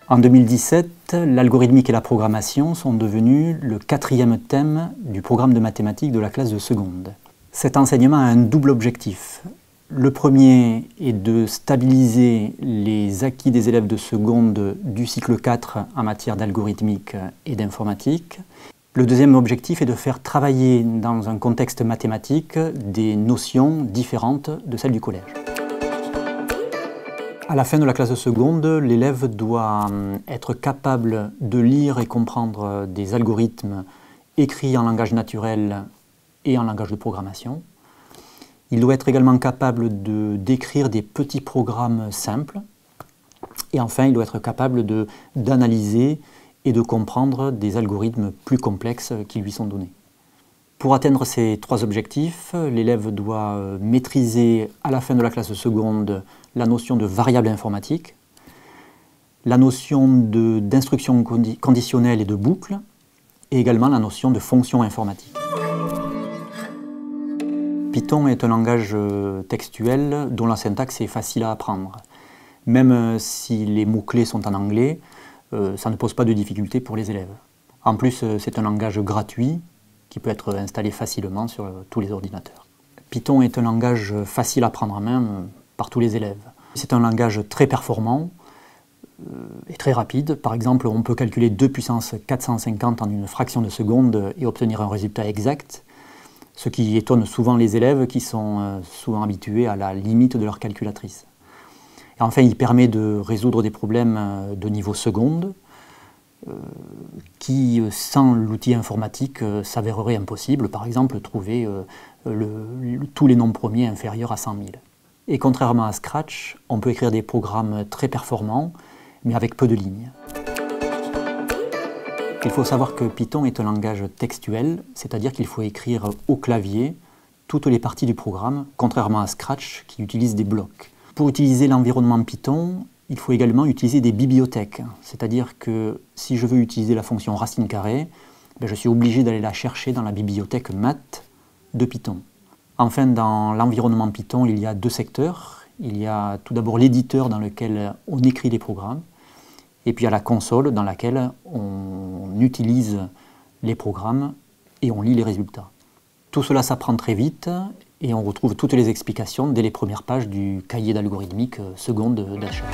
En 2017, l'algorithmique et la programmation sont devenus le 4e thème du programme de mathématiques de la classe de seconde. Cet enseignement a un double objectif. Le premier est de stabiliser les acquis des élèves de seconde du cycle 4 en matière d'algorithmique et d'informatique. Le deuxième objectif est de faire travailler dans un contexte mathématique des notions différentes de celles du collège. À la fin de la classe de seconde, l'élève doit être capable de lire et comprendre des algorithmes écrits en langage naturel et en langage de programmation. Il doit être également capable d'écrire des petits programmes simples. Et enfin, il doit être capable d'analyser et de comprendre des algorithmes plus complexes qui lui sont donnés. Pour atteindre ces trois objectifs, l'élève doit maîtriser à la fin de la classe seconde la notion de variable informatique, la notion d'instruction conditionnelle et de boucle, et également la notion de fonction informatique. Python est un langage textuel dont la syntaxe est facile à apprendre. Même si les mots-clés sont en anglais, ça ne pose pas de difficulté pour les élèves. En plus, c'est un langage gratuit qui peut être installé facilement sur tous les ordinateurs. Python est un langage facile à prendre en main par tous les élèves. C'est un langage très performant et très rapide. Par exemple, on peut calculer 2 puissance 450 en une fraction de seconde et obtenir un résultat exact, ce qui étonne souvent les élèves qui sont souvent habitués à la limite de leur calculatrice. Et enfin, il permet de résoudre des problèmes de niveau seconde qui, sans l'outil informatique, s'avéreraient impossibles. Par exemple, trouver tous les nombres premiers inférieurs à 100 000. Et contrairement à Scratch, on peut écrire des programmes très performants, mais avec peu de lignes. Il faut savoir que Python est un langage textuel, c'est-à-dire qu'il faut écrire au clavier toutes les parties du programme, contrairement à Scratch qui utilise des blocs. Pour utiliser l'environnement Python, il faut également utiliser des bibliothèques, c'est-à-dire que si je veux utiliser la fonction racine carrée, je suis obligé d'aller la chercher dans la bibliothèque math de Python. Enfin, dans l'environnement Python, il y a deux secteurs. Il y a tout d'abord l'éditeur dans lequel on écrit les programmes, et puis il y a la console dans laquelle on utilise les programmes et on lit les résultats. Tout cela s'apprend très vite et on retrouve toutes les explications dès les premières pages du cahier d'algorithmique seconde d'Escher.